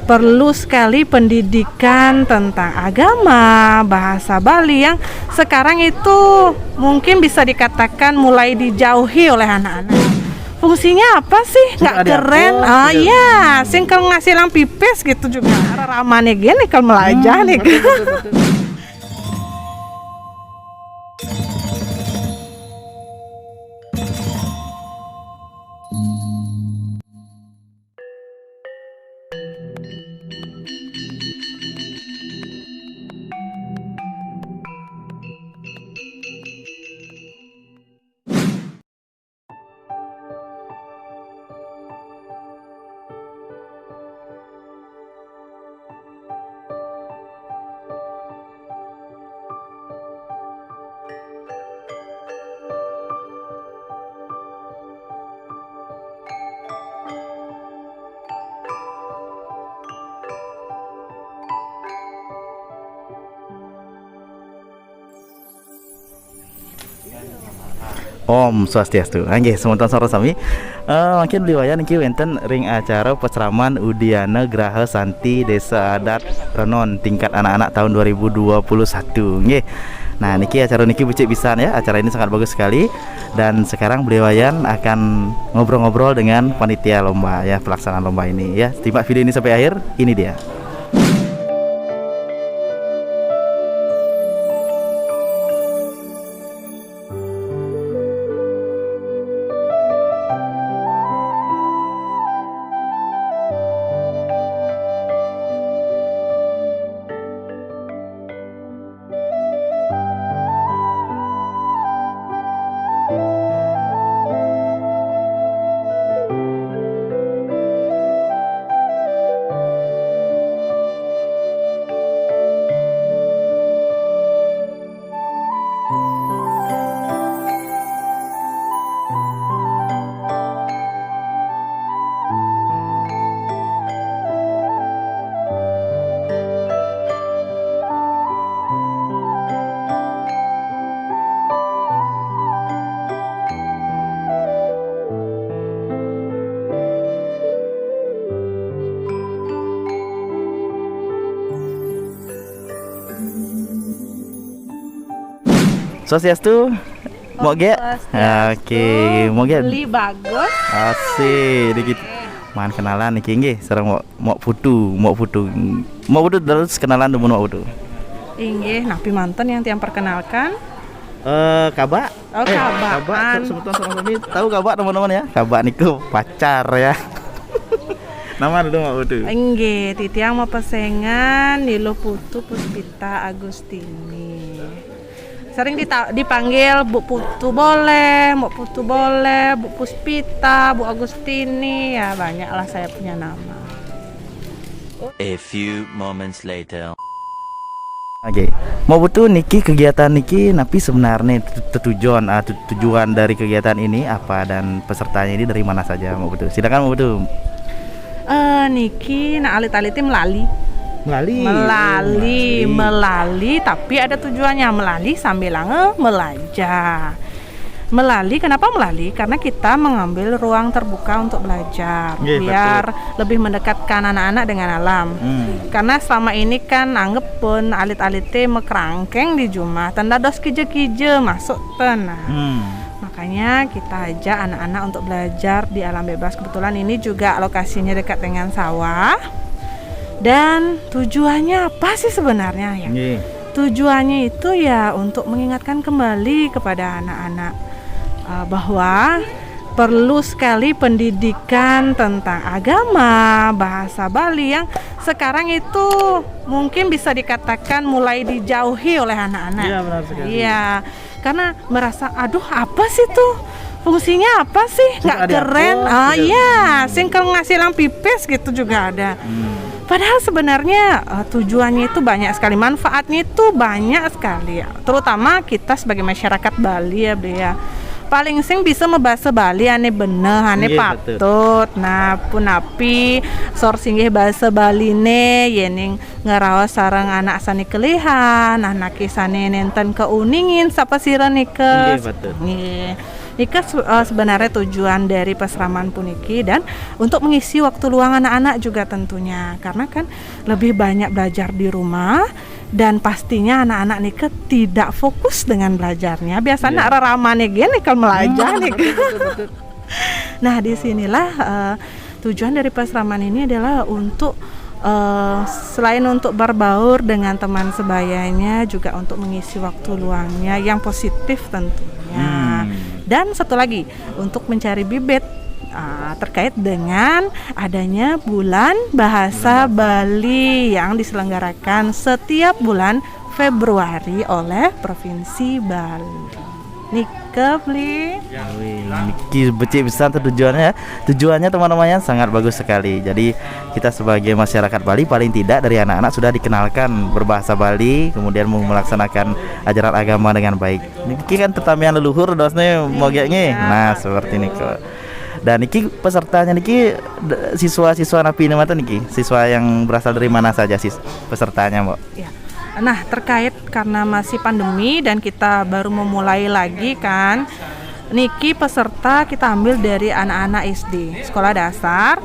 perlu sekali pendidikan tentang agama, bahasa Bali yang sekarang itu mungkin bisa dikatakan mulai dijauhi oleh anak-anak. Fungsinya apa sih? Nggak keren? Oh iya, sing kalau ngasih lampu pipis gitu juga. Ramane gini kalau melajah nih. Betul. Om Swastiastu. Nggih, semonten sora sami. Mungkin liwaya niki wonten ring acara peseraman Udiana Graha Santi Desa Adat Renon tingkat anak-anak tahun 2021. Nggih. Nah, niki acara niki becik pisan ya. Acara ini sangat bagus sekali. Dan sekarang Beliwayan akan ngobrol-ngobrol dengan panitia lomba ya, pelaksanaan lomba ini ya. Simak video ini sampai akhir. Ini dia. Swastiastu. Mau ge? Oke, mau ge. Beli bagus. Asik dikit. Man kenalan niki nggih, sareng mau putu terus kenalan demun mau putu. Inggih, napi manten yang tiang perkenalkan. Kabak. Oh, Kabak. Sebutan sama tahu Kabak teman-teman ya? Kabak niku pacar ya. Nama dulu mau putu. Inggih, titiang mau pesengan Nilo Putu Puspita Agustini. Sering dipanggil Bu Putu boleh, Bu Putu boleh, Bu Puspita, Bu Agustini, ya banyaklah saya punya nama. A few moments later. Oke, mau butuh niki kegiatan niki, tapi sebenarnya tujuan dari kegiatan ini apa dan pesertanya ini dari mana saja mau butuh? Silakan mau butuh. Niki nak alit-aliti melali, tapi ada tujuannya, melali sambil melajah. Melali, kenapa melali? Karena kita mengambil ruang terbuka untuk belajar, biar lebih mendekatkan anak-anak dengan alam. Karena selama ini kan anggap pun alit-alite mekerangkeng di Jumah, tanda dos kije-kije masuk tenang. Makanya kita ajak anak-anak untuk belajar di alam bebas. Kebetulan ini juga lokasinya dekat dengan sawah. Dan tujuannya apa sih sebenarnya ya? Tujuannya itu ya untuk mengingatkan kembali kepada anak-anak bahwa perlu sekali pendidikan tentang agama, bahasa Bali yang sekarang itu mungkin bisa dikatakan mulai dijauhi oleh anak-anak. Iya, benar sekali. Iya, karena merasa aduh apa sih tuh? Fungsinya apa sih? Nggak keren. Oh iya, sing kalau ngasih lampu pipis gitu juga ada. Padahal sebenarnya tujuannya itu banyak sekali, manfaatnya itu banyak sekali ya. Terutama kita sebagai masyarakat Bali ya, Bea. Paling sing bisa membahasa Bali ane bener, ane patut. Nah, pun api sorsinggih bahasa Bali ne yening ngaraos sareng anak sani kelihan, anak kisane nenten keuningin sapa sira nikes. Nggih. Nika sebenarnya tujuan dari peseraman puniki dan untuk mengisi waktu luang anak-anak juga tentunya, karena kan lebih banyak belajar di rumah dan pastinya anak-anak nika tidak fokus dengan belajarnya. Biasanya yeah. Ramane gini kalau belajar nih. Nah disinilah tujuan dari peseraman ini adalah untuk selain untuk berbaur dengan teman sebayanya, juga untuk mengisi waktu luangnya yang positif tentunya. Dan satu lagi untuk mencari bibit terkait dengan adanya bulan bahasa Bali yang diselenggarakan setiap bulan Februari oleh Provinsi Bali. Nika beli. Niki becik besar tujuannya. Tujuannya teman-temannya sangat bagus sekali. Jadi kita sebagai masyarakat Bali paling tidak dari anak-anak sudah dikenalkan berbahasa Bali, kemudian melaksanakan ajaran agama dengan baik. Niki kan tetamian leluhur dosnya mogeknya. Nah seperti ini kok. Dan niki pesertanya niki siswa-siswa napi mata niki. Siswa yang berasal dari mana saja sih pesertanya, Mbak? Ya. Nah terkait karena masih pandemi dan kita baru memulai lagi kan, niki peserta kita ambil dari anak-anak SD sekolah dasar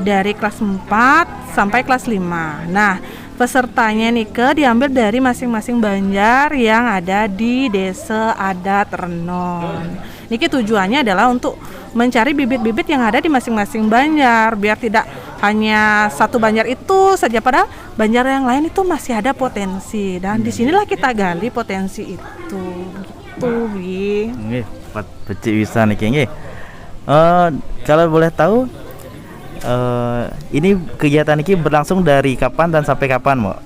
dari kelas 4 sampai kelas 5. Nah pesertanya nika diambil dari masing-masing banjar yang ada di desa adat Renon. Niki tujuannya adalah untuk mencari bibit-bibit yang ada di masing-masing banjar, biar tidak hanya satu banjar itu saja, padahal banjar yang lain itu masih ada potensi, dan disinilah kita gali potensi itu gitu. Nggih, becik bisa niki nggih. Kalau boleh tahu ini kegiatan ini berlangsung dari kapan dan sampai kapan, Mbak?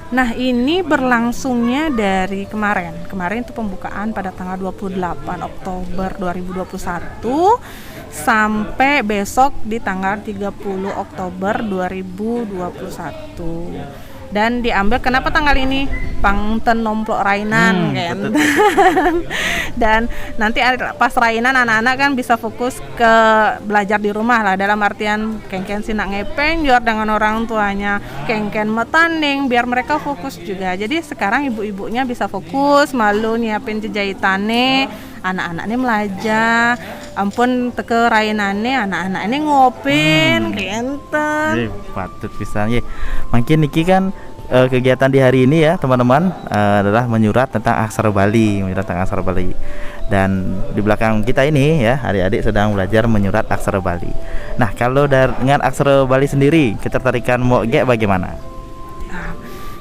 Nah ini berlangsungnya dari kemarin itu pembukaan pada tanggal 28 Oktober 2021 sampai besok di tanggal 30 Oktober 2021. Dan diambil kenapa tanggal ini? Pangten nomplok rainan kan. Dan nanti pas rainan anak-anak kan bisa fokus ke belajar di rumah lah, dalam artian kengken sinak ngepeng jor dengan orang tuanya, kengken metanding biar mereka fokus juga. Jadi sekarang ibu-ibunya bisa fokus malu nyiapin jejahitane, anak-anaknya belajar, ampun teke rainane anak-anaknya ngopin kenten. Patut bisa nggih. Mungkin niki kan kegiatan di hari ini ya teman-teman adalah menyurat tentang aksara Bali, dan di belakang kita ini ya adik-adik sedang belajar menyurat aksara Bali. Nah kalau dengan aksara Bali sendiri ketertarikan Mogek bagaimana?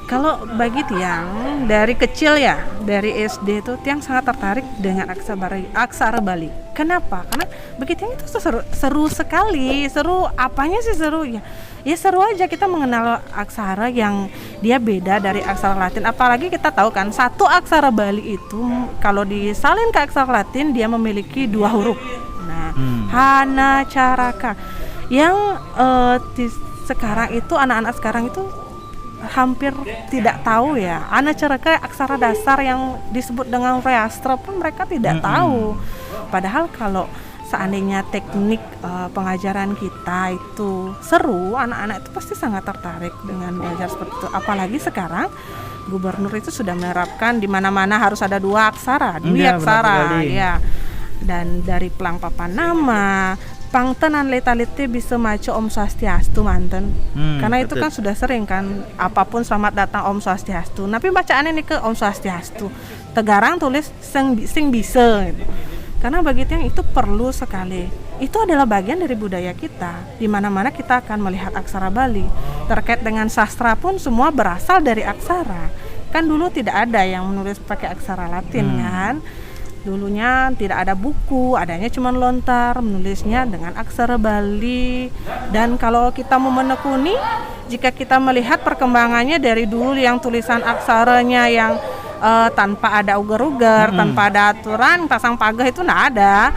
Kalau bagi Tiang dari kecil ya, dari SD itu Tiang sangat tertarik dengan aksara Bali. Kenapa? Karena bagi Tiang itu seru sekali. Seru apanya sih seru ya? Ya seru aja kita mengenal aksara yang dia beda dari aksara Latin. Apalagi kita tahu kan satu aksara Bali itu kalau disalin ke aksara Latin dia memiliki 2 huruf. Nah, Hana Caraka. Yang sekarang itu anak-anak sekarang itu hampir tidak tahu ya. Ana Caraka aksara dasar yang disebut dengan reastra pun mereka tidak tahu. Padahal kalau seandainya teknik pengajaran kita itu seru, anak-anak itu pasti sangat tertarik dengan belajar seperti itu. Apalagi sekarang gubernur itu sudah menerapkan di mana-mana harus ada 2 aksara, 2 aksara ya. Dan dari pelang papan nama, pangtenan letalite bisa maco Om Swastiastu manten. Karena itu kan sudah sering kan apapun selamat datang Om Swastiastu. Tapi bacaannya nih ke Om Swastiastu. Tegarang tulis sing bisa gitu. Karena bagi yang itu perlu sekali. Itu adalah bagian dari budaya kita. Di mana-mana kita akan melihat aksara Bali. Terkait dengan sastra pun semua berasal dari aksara. Kan dulu tidak ada yang menulis pakai aksara Latin kan. Dulunya tidak ada buku, adanya cuma lontar, menulisnya dengan aksara Bali. Dan kalau kita mau menekuni, jika kita melihat perkembangannya dari dulu yang tulisan aksaranya yang tanpa ada ugar-ugar, tanpa ada aturan, pasang pagah itu tidak ada.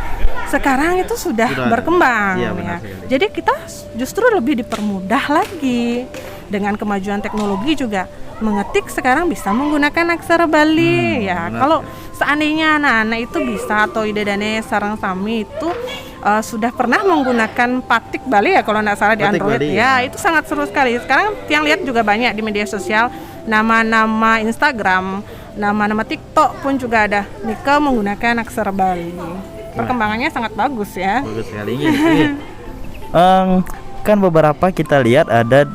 Sekarang itu sudah berkembang ya. Jadi kita justru lebih dipermudah lagi dengan kemajuan teknologi juga. Mengetik sekarang bisa menggunakan aksara Bali ya. Kalau seandainya anak-anak itu bisa atau idedane sarang sami itu sudah pernah menggunakan patik Bali ya kalau tidak salah di Android Bali, ya itu sangat seru sekali. Sekarang yang lihat juga banyak di media sosial nama-nama Instagram nama-nama TikTok pun juga ada Nika menggunakan aksara Bali. Perkembangannya sangat bagus ya. Bagus sekali. Kan beberapa kita lihat ada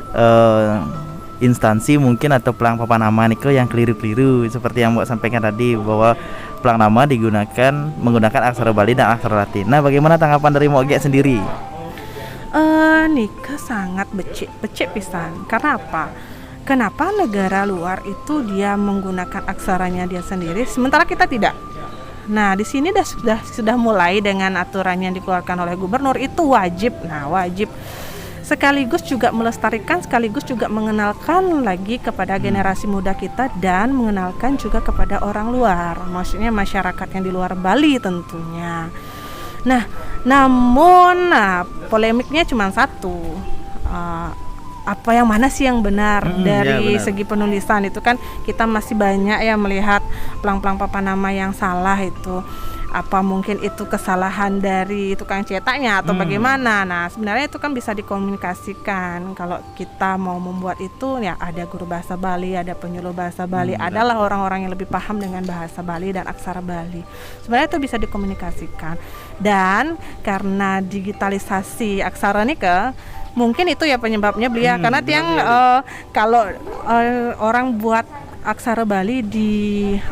instansi mungkin atau pelang papan nama Niko yang keliru-keliru seperti yang Mbak sampaikan tadi bahwa pelang nama menggunakan aksara Bali dan aksara Latin. Nah, bagaimana tanggapan dari Mbak Gia sendiri? Nika sangat becik pisan. Karena apa? Kenapa negara luar itu dia menggunakan aksaranya dia sendiri, sementara kita tidak? Nah, di sini sudah mulai dengan aturan yang dikeluarkan oleh gubernur itu wajib. Nah, wajib sekaligus juga melestarikan, sekaligus juga mengenalkan lagi kepada generasi muda kita dan mengenalkan juga kepada orang luar, maksudnya masyarakat yang di luar Bali tentunya. Nah, namun polemiknya cuma satu, apa yang mana sih yang benar dari segi penulisan itu kan kita masih banyak ya melihat pelang-pelang papan nama yang salah itu. Apa mungkin itu kesalahan dari tukang cetaknya atau bagaimana? Nah, sebenarnya itu kan bisa dikomunikasikan. Kalau kita mau membuat itu ya ada guru bahasa Bali, ada penyuluh bahasa Bali, adalah orang-orang yang lebih paham dengan bahasa Bali dan aksara Bali. Sebenarnya itu bisa dikomunikasikan. Dan karena digitalisasi aksara Nika, mungkin itu ya penyebabnya beliau karena kalau orang buat aksara Bali di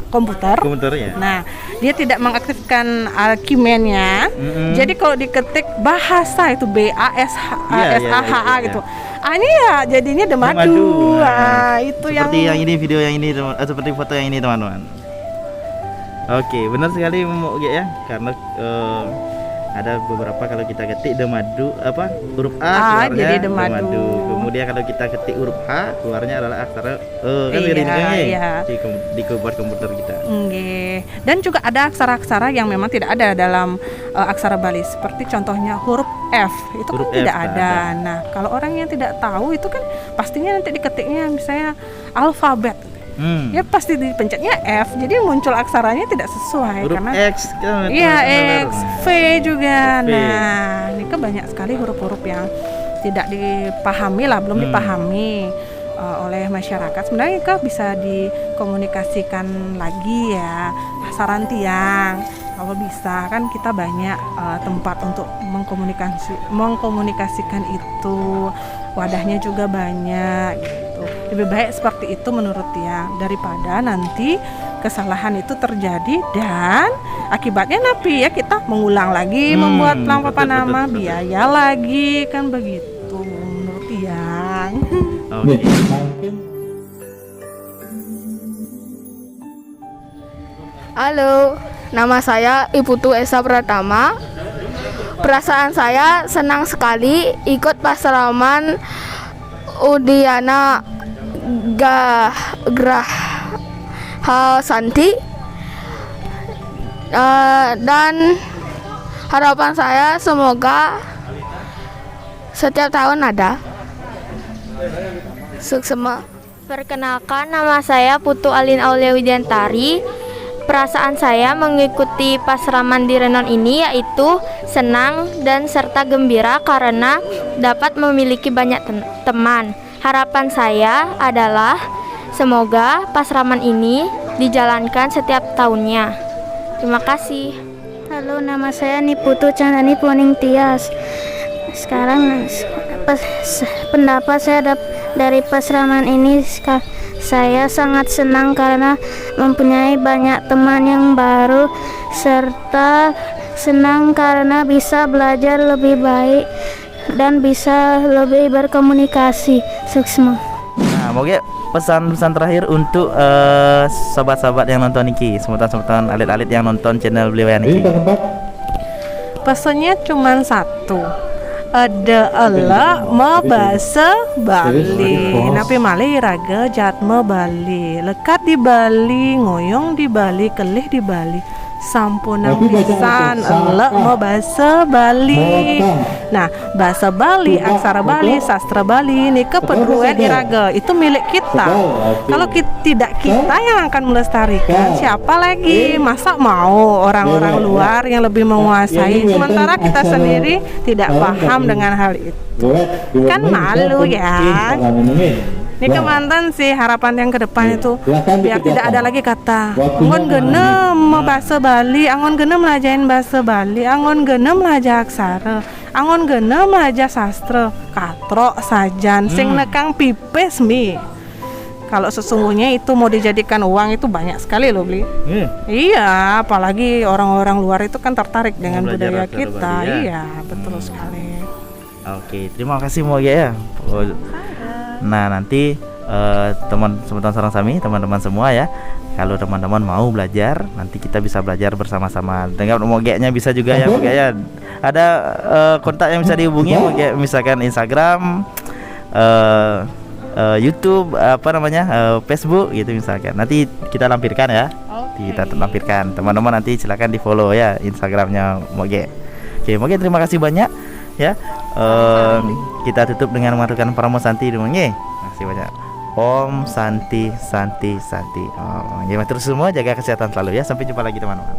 komputer ya. Nah, dia tidak mengaktifkan keymannya. Jadi kalau diketik bahasa itu BASHA gitu. Ini ya jadinya Demadu. Itu seperti yang ini video yang ini seperti foto yang ini teman-teman. Oke, benar sekali Mbak ya, karena ada beberapa kalau kita ketik Demadu huruf A keluarnya jadi Demadu. Kemudian kalau kita ketik huruf H keluarnya adalah aksara di keyboard komputer kita. Dan juga ada aksara-aksara yang memang tidak ada dalam aksara Bali, seperti contohnya huruf F itu huruf kan tidak ada. Nah, kalau orang yang tidak tahu itu kan pastinya nanti diketiknya misalnya alfabet. Ya pasti dipencetnya F, jadi muncul aksaranya tidak sesuai huruf karena X kan. Iya, X, V juga. Nah, ini kan banyak sekali huruf-huruf yang tidak dipahami lah, belum dipahami oleh masyarakat. Sebenarnya kan bisa dikomunikasikan lagi ya, saran tiang. Kalau bisa kan kita banyak tempat untuk mengkomunikasikan itu, wadahnya juga banyak gitu. Lebih baik seperti itu menurut dia daripada nanti kesalahan itu terjadi dan akibatnya ya kita mengulang lagi membuat pelang papan nama, biaya lagi kan begitu menurut dia. Halo, nama saya Iputu Esa Pratama. Perasaan saya senang sekali ikut pasraman Udiana Graha Santi, dan harapan saya semoga setiap tahun ada. Sukses. Perkenalkan, nama saya Putu Alin Aulia Widiantari. Perasaan saya mengikuti pasraman di Renon ini yaitu senang dan serta gembira karena dapat memiliki banyak teman. Harapan saya adalah semoga pasraman ini dijalankan setiap tahunnya. Terima kasih. Halo, nama saya Niputu Chandani Puning Tias. Sekarang pendapat saya dari pasraman ini, saya sangat senang karena mempunyai banyak teman yang baru, serta senang karena bisa belajar lebih baik dan bisa lebih berkomunikasi. Sukses. Nah, mungkin pesan-pesan terakhir untuk sobat-sobat yang nonton Niki, semutan alit-alit yang nonton channel beliau Niki. Pesannya cuma satu. Ada Allah ma bahasa Bali, napi malih raga jatma Bali, lekat di Bali, ngoyong di Bali, kelih di Bali, sampuna pisan Allah ma bahasa Bali. Nah, bahasa Bali, aksara Bali, sastra Bali ini keperluan iraga itu milik kita. Kalau tidak kita yang akan melestarikan, siapa lagi? Masa mau orang-orang luar yang lebih menguasai, sementara kita sendiri tidak paham dengan hal itu? Kan malu ya. Ini kemantan sih harapan yang ke depan itu biar tidak ada lagi kata angon genem bahasa Bali, angon genem melajain bahasa Bali, angon genem melajah aksara, angon genem melajah sastra, katrok sajan, sing nekang pipes mi. Kalau sesungguhnya itu mau dijadikan uang itu banyak sekali loh Bli. Iya, apalagi orang-orang luar itu kan tertarik dengan budaya kita. Bali, ya? Iya, betul sekali. Oke, terima kasih Moge ya. Nah, nanti teman-teman sarang sami, teman-teman semua ya. Kalau teman-teman mau belajar, nanti kita bisa belajar bersama-sama. Dengan Moge-nya bisa juga ya Moge ya. Ada kontak yang bisa dihubungi Moge, misalkan Instagram, YouTube, Facebook gitu misalkan. Nanti kita lampirkan ya. Kita lampirkan. Teman-teman nanti silakan di-follow ya Instagramnya Moge. Oke, Moge terima kasih banyak ya. Kita tutup dengan mengatakan Paramo Santi dulu nggih. Terima kasih banyak. Om Santi Santi Santi. Terus semua jaga kesehatan selalu ya. Sampai jumpa lagi teman-teman.